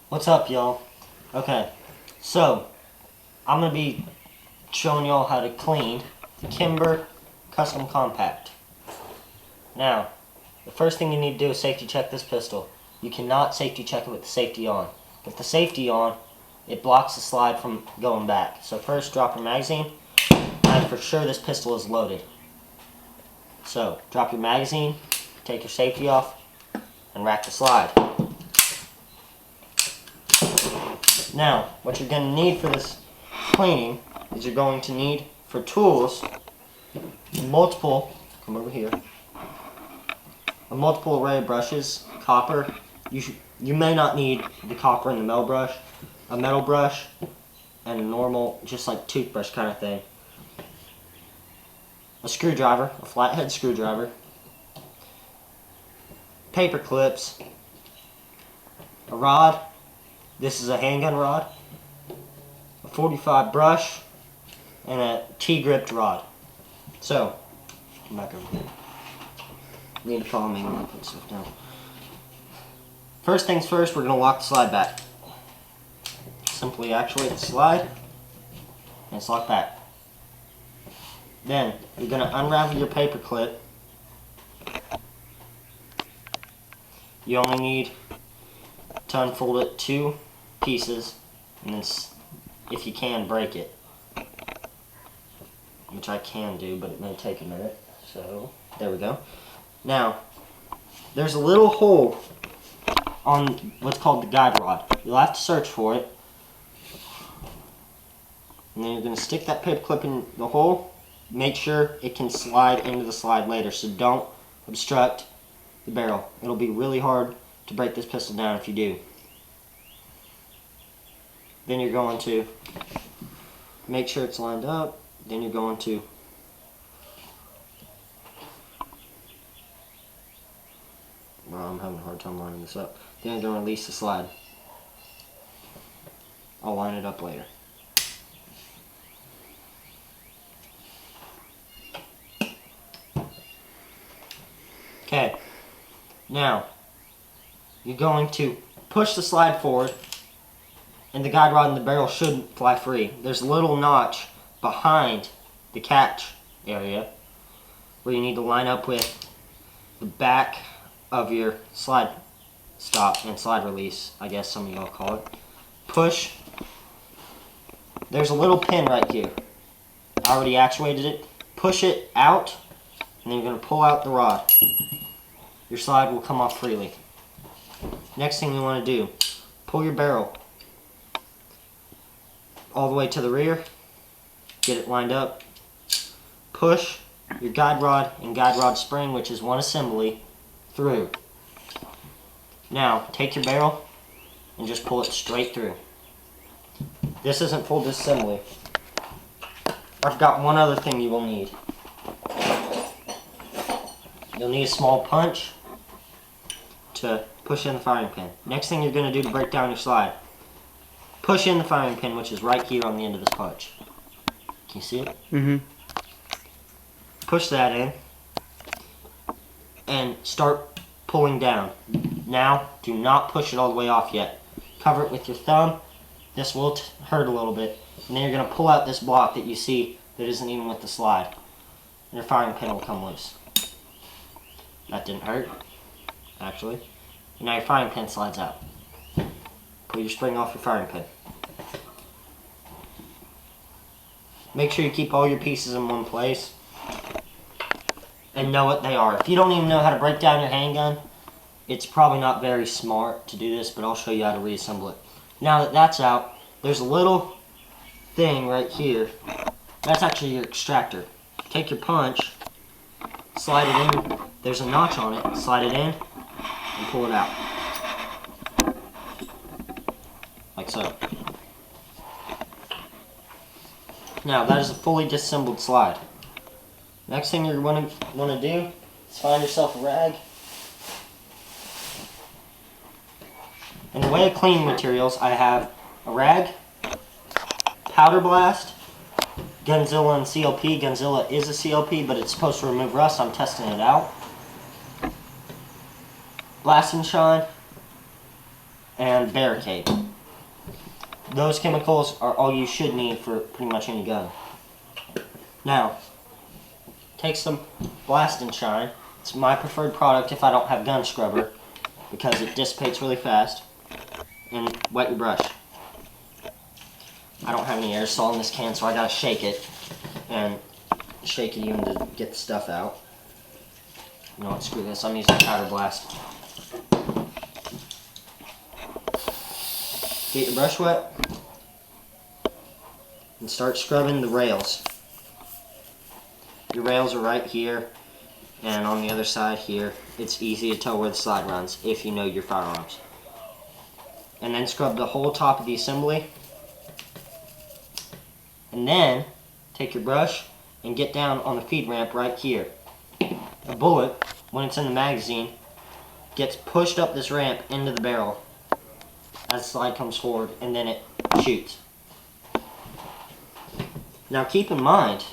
What's up, y'all? Okay, so I'm going to be showing y'all how to clean the Kimber Custom Compact. Now, the first thing you need to do is safety check this pistol. You cannot safety check it with the safety on. With the safety on, it blocks the slide from going back. So first, drop your magazine, and for sure this pistol is loaded. So, drop your magazine, take your safety off, and rack the slide. Now, what you're going to need for this cleaning is you're going to need, for tools, multiple, come over here, a multiple array of brushes, copper. You may not need the copper and the metal brush, a metal brush, and a normal, just like toothbrush kind of thing. A screwdriver, a flathead screwdriver, paper clips, a rod. This is a handgun rod, a 45 brush, and a T-gripped rod. So, come back over here. You need to follow me when I put stuff down. First things first, we're going to lock the slide back. Simply actuate the slide, and it's locked back. Then, you're going to unravel your paper clip. You only need to unfold it 2 pieces, and then, if you can, break it. Which I can do, but it may take a minute. So, there we go. Now, there's a little hole on what's called the guide rod. You'll have to search for it. And then you're going to stick that paper clip in the hole. Make sure it can slide into the slide later, so don't obstruct the barrel. It'll be really hard to break this pistol down if you do. Then you're going to make sure it's lined up. Then you're going to I'm having a hard time lining this up. Then you're going to release the slide. I'll line it up later. Okay, now you're going to push the slide forward, and the guide rod and the barrel shouldn't fly free. There's a little notch behind the catch area where you need to line up with the back of your slide stop and slide release, I guess some of y'all call it. Push. There's a little pin right here. I already actuated it. Push it out, and then you're going to pull out the rod. Your slide will come off freely. Next thing you want to do, pull your barrel all the way to the rear, get it lined up, push your guide rod and guide rod spring, which is one assembly, through. Now, take your barrel and just pull it straight through. This isn't full disassembly. I've got one other thing you will need. You'll need a small punch to push in the firing pin. Next thing you're going to do to break down your slide, push in the firing pin, which is right here on the end of this punch. Can you see it? Mm-hmm. Push that in and start pulling down. Now, do not push it all the way off yet. Cover it with your thumb. This will hurt a little bit. And then you're going to pull out this block that you see that isn't even with the slide. And your firing pin will come loose. That didn't hurt, actually. And now your firing pin slides out. Pull your spring off your firing pin. Make sure you keep all your pieces in one place and know what they are. If you don't even know how to break down your handgun, it's probably not very smart to do this, but I'll show you how to reassemble it. Now that that's out, there's a little thing right here. That's actually your extractor. Take your punch, slide it in. There's a notch on it. Slide it in and pull it out. Like so. Now, that is a fully disassembled slide. Next thing you're going to want to do is find yourself a rag. In the way of cleaning materials, I have a rag, powder blast, Gunzilla and CLP. Gunzilla is a CLP, but it's supposed to remove rust. I'm testing it out. Blast and shine, and barricade. Those chemicals are all you should need for pretty much any gun. Now, take some Blast and Shine. It's my preferred product if I don't have gun scrubber because it dissipates really fast. And wet your brush. I don't have any aerosol in this can, so I gotta shake it. And shake it even to get the stuff out. You know what, screw this, I'm using Powder Blast. Get your brush wet. And start scrubbing the rails. Your rails are right here, and on the other side here. It's easy to tell where the slide runs if you know your firearms. And then scrub the whole top of the assembly. And then take your brush and get down on the feed ramp right here. A bullet, when it's in the magazine, gets pushed up this ramp into the barrel as the slide comes forward, and then it shoots. Now keep in mind,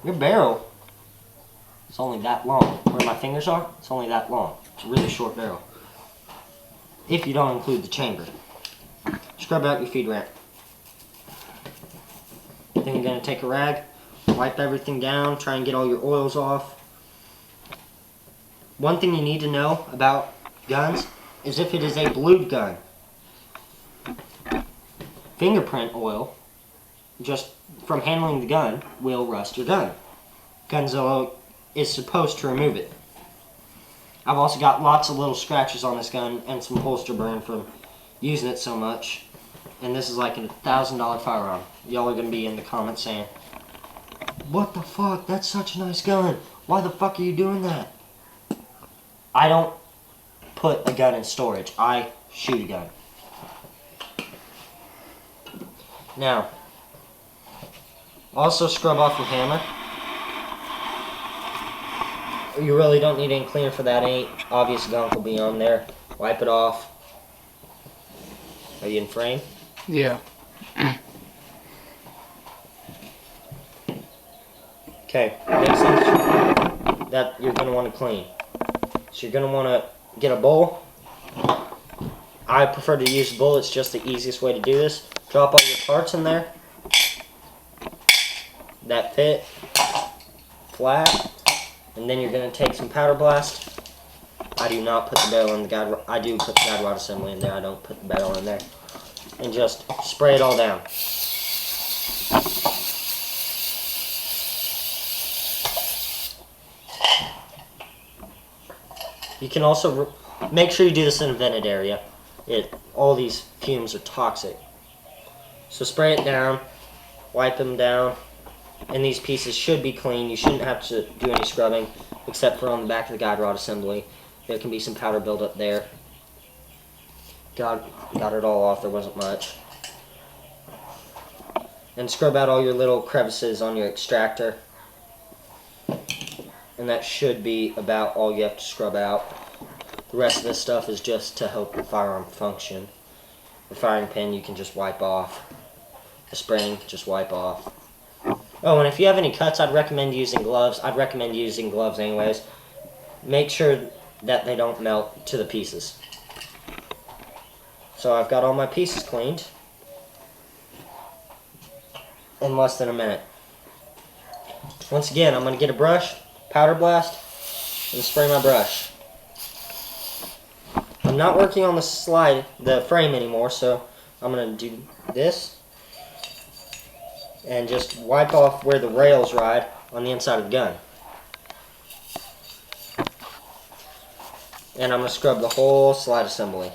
your barrel is only that long. Where my fingers are, it's only that long. It's a really short barrel. If you don't include the chamber. Scrub out your feed ramp. Then you're going to take a rag, wipe everything down, try and get all your oils off. One thing you need to know about guns is if it is a blued gun. Fingerprint oil, just from handling the gun, will rust your gun. Gunzilla is supposed to remove it. I've also got lots of little scratches on this gun and some holster burn from using it so much. And this is like a $1,000 firearm. Y'all are going to be in the comments saying, "What the fuck? That's such a nice gun. Why the fuck are you doing that?" I don't put a gun in storage. I shoot a gun. Now, also scrub off your hammer. You really don't need any cleaner for that. Any obvious gunk will be on there. Wipe it off. Are you in frame? Yeah. Okay, next thing that you're going to want to clean. So you're going to want to get a bowl. I prefer to use a bowl. It's just the easiest way to do this. Drop all your parts in there that fit flat. And then you're going to take some Powder Blast. I do not put the barrel in the guide. I do put the guide rod assembly in there. I don't put the barrel in there. And just spray it all down. You can also make sure you do this in a vented area. All these fumes are toxic. So spray it down, wipe them down, and these pieces should be clean. You shouldn't have to do any scrubbing, except for on the back of the guide rod assembly. There can be some powder buildup there. Got it all off, there wasn't much. And scrub out all your little crevices on your extractor. And that should be about all you have to scrub out. The rest of this stuff is just to help the firearm function. The firing pin you can just wipe off. The spring, just wipe off. Oh, and if you have any cuts, I'd recommend using gloves. I'd recommend using gloves anyways. Make sure that they don't melt to the pieces. So I've got all my pieces cleaned in less than a minute. Once again, I'm going to get a brush, Powder Blast, and spray my brush. I'm not working on the frame anymore, so I'm going to do this and just wipe off where the rails ride on the inside of the gun. And I'm going to scrub the whole slide assembly.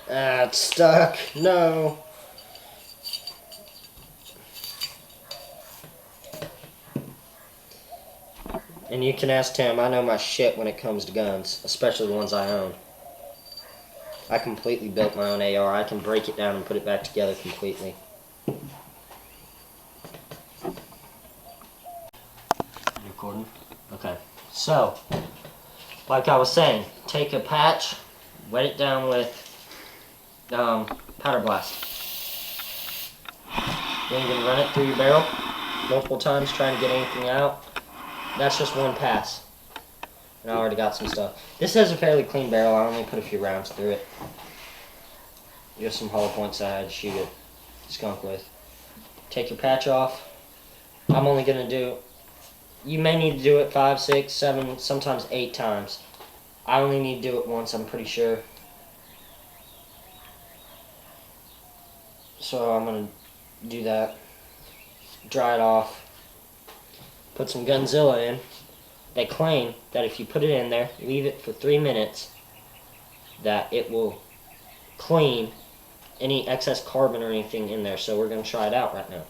Ah, it's stuck. No. And you can ask Tim, I know my shit when it comes to guns, especially the ones I own. I completely built my own AR. I can break it down and put it back together completely. Recording? Okay. So, like I was saying, take a patch, wet it down with Powder Blast. Then you're going to run it through your barrel multiple times trying to get anything out. That's just one pass. And I already got some stuff. This has a fairly clean barrel. I only put a few rounds through it. Just some hollow points that I had to shoot it skunk with. Take your patch off. I'm only going to do, you may need to do it 5, 6, 7, sometimes 8 times. I only need to do it once, I'm pretty sure. So I'm going to do that. Dry it off. Put some Gunzilla in. They claim that if you put it in there, leave it for 3 minutes, that it will clean any excess carbon or anything in there. So we're going to try it out right now.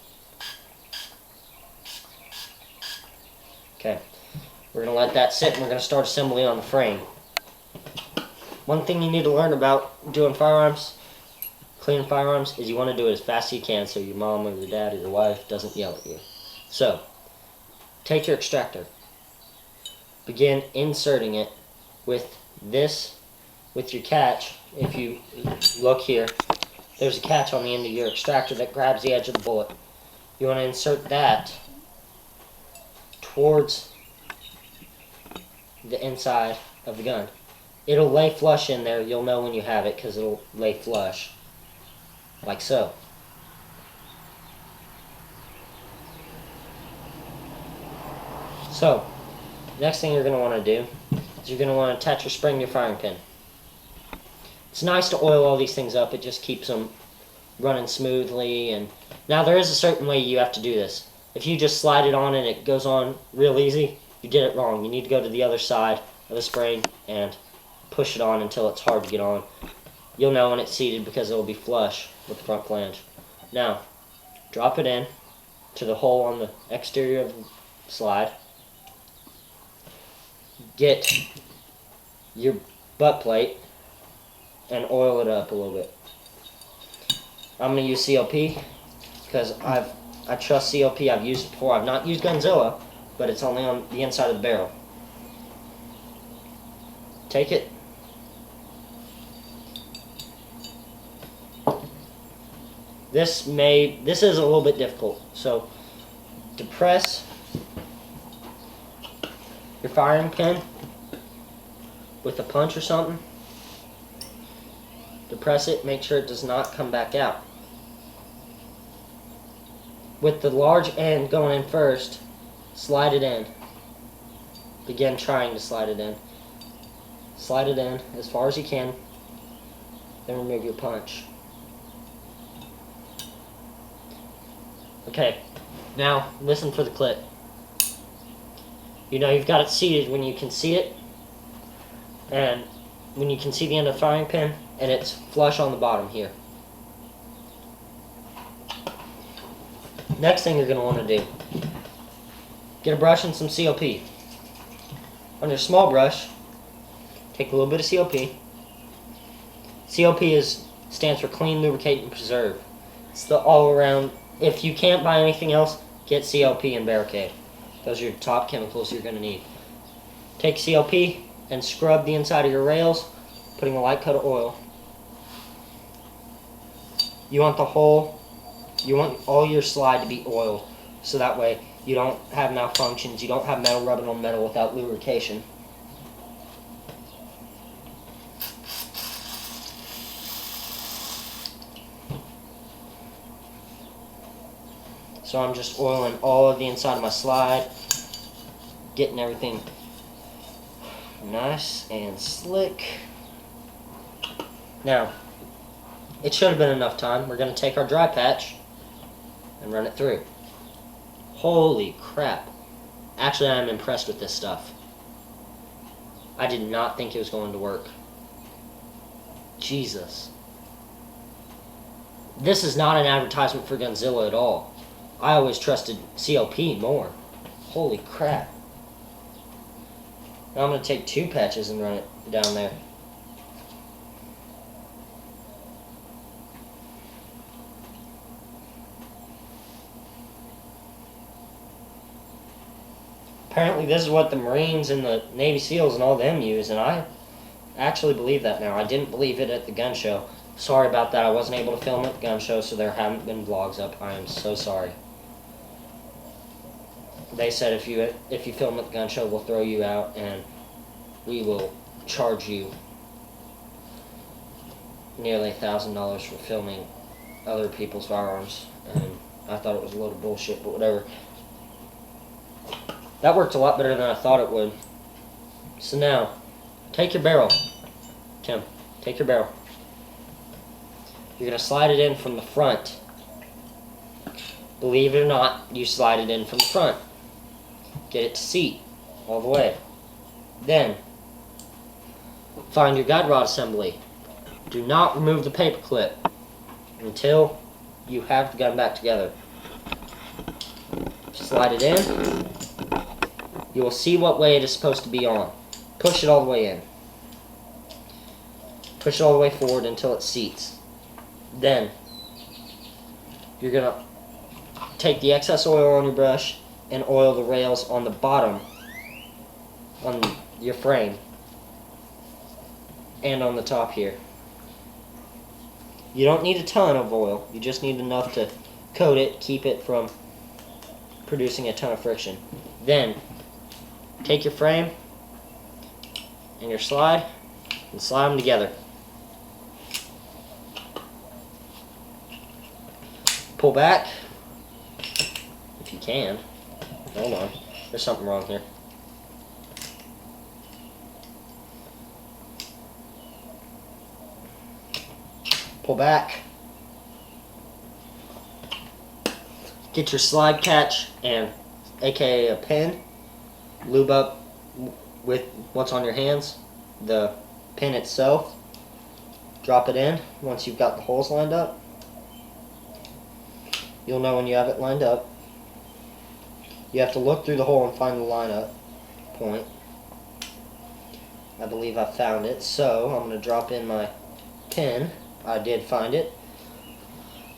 Okay, we're going to let that sit and we're going to start assembly on the frame. One thing you need to learn about doing firearms, cleaning firearms, is you want to do it as fast as you can so your mom or your dad or your wife doesn't yell at you. So, take your extractor. Begin inserting it with this, with your catch. If you look here, there's a catch on the end of your extractor that grabs the edge of the bullet. You want to insert that towards the inside of the gun. It'll lay flush in there. You'll know when you have it because it'll lay flush. Like so. So, next thing you're going to want to do is you're going to want to attach your spring to your firing pin. It's nice to oil all these things up. It just keeps them running smoothly. And now there is a certain way you have to do this. If you just slide it on and it goes on real easy, you did it wrong. You need to go to the other side of the spring and push it on until it's hard to get on. You'll know when it's seated because it will be flush with the front flange. Now, drop it in to the hole on the exterior of the slide. Get your butt plate and oil it up a little bit. I'm going to use CLP because I trust CLP. I've used it before. I've not used Gunzilla, but it's only on the inside of the barrel. Take it. This is a little bit difficult. So, depress your firing pin with a punch or something. Depress it, make sure it does not come back out. With the large end going in first, slide it in. Begin trying to slide it in. Slide it in as far as you can, then remove your punch. Okay, now listen for the click. You know you've got it seated when you can see it, and when you can see the end of the firing pin, and it's flush on the bottom here. Next thing you're going to want to do, get a brush and some CLP. On your small brush, take a little bit of CLP. CLP stands for Clean, Lubricate, and Preserve. It's the all-around. If you can't buy anything else, get CLP and Barricade. Those are your top chemicals you're going to need. Take CLP and scrub the inside of your rails, putting a light coat of oil. You want all your slide to be oiled, so that way you don't have malfunctions, you don't have metal rubbing on metal without lubrication. So I'm just oiling all of the inside of my slide, getting everything nice and slick. Now, it should have been enough time. We're going to take our dry patch and run it through. Holy crap. Actually, I'm impressed with this stuff. I did not think it was going to work. Jesus. This is not an advertisement for Gunzilla at all. I always trusted CLP more. Holy crap. Now I'm going to take 2 patches and run it down there. Apparently this is what the Marines and the Navy SEALs and all them use, and I actually believe that now. I didn't believe it at the gun show. Sorry about that. I wasn't able to film at the gun show, so there haven't been vlogs up. I am so sorry. They said if you film at the gun show, we'll throw you out, and we will charge you nearly $1,000 for filming other people's firearms. And I thought it was a load of bullshit, but whatever. That worked a lot better than I thought it would. So now, take your barrel. Tim, take your barrel. You're going to slide it in from the front. Believe it or not, you slide it in from the front. Get it to seat all the way. Then, find your guide rod assembly. Do not remove the paper clip until you have the gun back together. Slide it in. You will see what way it is supposed to be on. Push it all the way in. Push it all the way forward until it seats. Then, you're going to take the excess oil on your brush and oil the rails on the bottom on your frame and on the top here. You don't need a ton of oil. You just need enough to coat it, keep it from producing a ton of friction. Then, take your frame and your slide and slide them together. Pull back if you can. Hold on, there's something wrong here. Pull back. Get your slide catch and aka a pin. Lube up with what's on your hands, the pin itself. Drop it in once you've got the holes lined up. You'll know when you have it lined up. You have to look through the hole and find the lineup point. I believe I found it, so I'm going to drop in my pin. I did find it.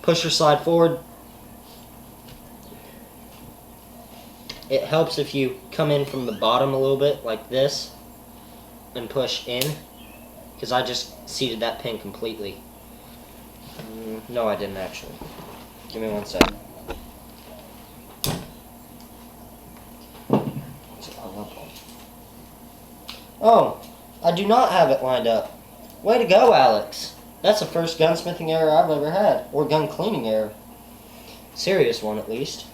Push your slide forward. It helps if you come in from the bottom a little bit, like this, and push in, because I just seated that pin completely. No, I didn't actually. Give me one second. Oh, I do not have it lined up. Way to go, Alex. That's the first gunsmithing error I've ever had, or gun cleaning error. Serious one, at least.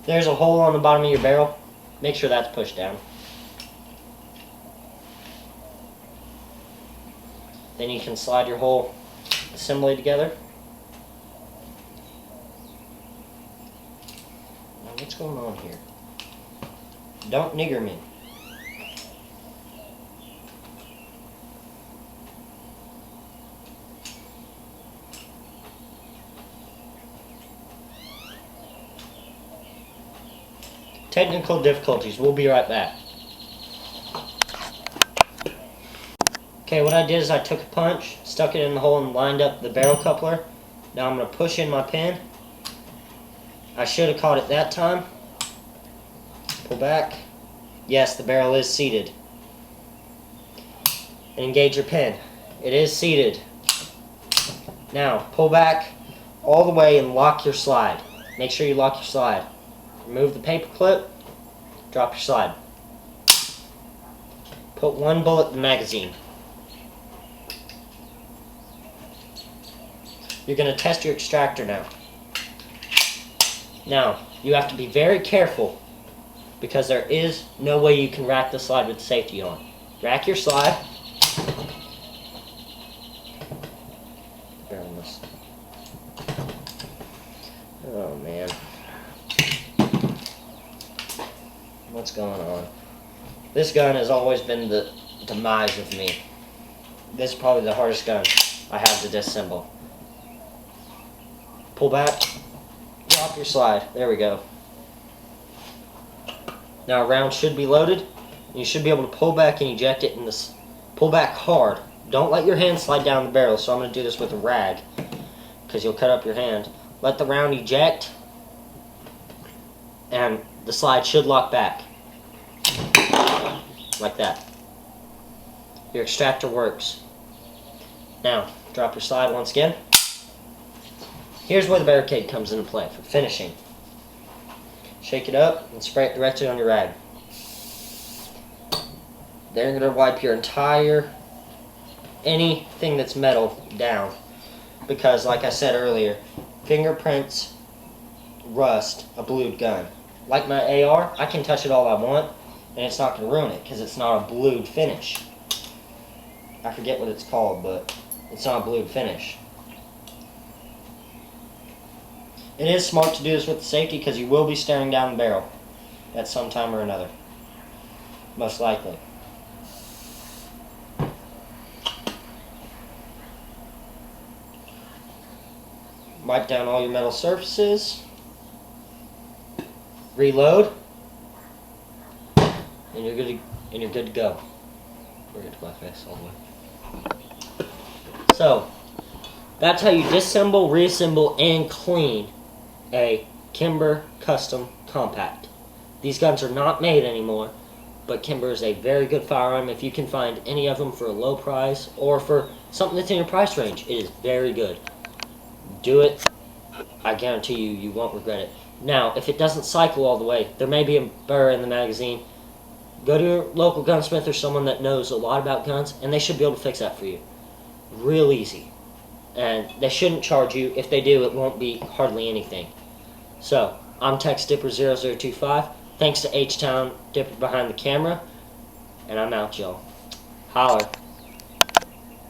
There's a hole on the bottom of your barrel. Make sure that's pushed down. Then you can slide your whole assembly together. Now what's going on here? Don't nigger me. Technical difficulties. We'll be right back. Okay, what I did is I took a punch, stuck it in the hole, and lined up the barrel coupler. Now I'm going to push in my pin. I should have caught it that time. Pull back. Yes, the barrel is seated. And engage your pin. It is seated. Now, pull back all the way and lock your slide. Make sure you lock your slide. Remove the paper clip, drop your slide. Put one bullet in the magazine. You're going to test your extractor now. Now, you have to be very careful because there is no way you can rack the slide with safety on. Rack your slide. Oh man. What's going on? This gun has always been the demise of me. This is probably the hardest gun I have to disassemble. Pull back, drop your slide. There we go. Now a round should be loaded. And you should be able to pull back and eject it in this. Pull back hard. Don't let your hand slide down the barrel, so I'm going to do this with a rag because you'll cut up your hand. Let the round eject and the slide should lock back. Like that. Your extractor works. Now, drop your slide once again. Here's where the barricade comes into play for finishing. Shake it up and spray it directly on your rag. Then you're going to wipe your entire, anything that's metal down. Because, like I said earlier, fingerprints rust a blued gun. Like my AR, I can touch it all I want, and it's not going to ruin it because it's not a blued finish. I forget what it's called, but it's not a blued finish. It is smart to do this with the safety because you will be staring down the barrel at some time or another. Most likely. Wipe down all your metal surfaces. Reload. And you're good to go. We're good to my face all the way. So, that's how you disassemble, reassemble, and clean a Kimber Custom Compact. These guns are not made anymore, but Kimber is a very good firearm. If you can find any of them for a low price or for something that's in your price range, it is very good. Do it. I guarantee you, you won't regret it. Now, if it doesn't cycle all the way, there may be a burr in the magazine. Go to your local gunsmith or someone that knows a lot about guns, and they should be able to fix that for you. Real easy. And they shouldn't charge you. If they do, it won't be hardly anything. So, I'm TexDipper0025. Thanks to H-Town Dipper behind the camera. And I'm out, y'all. Holler.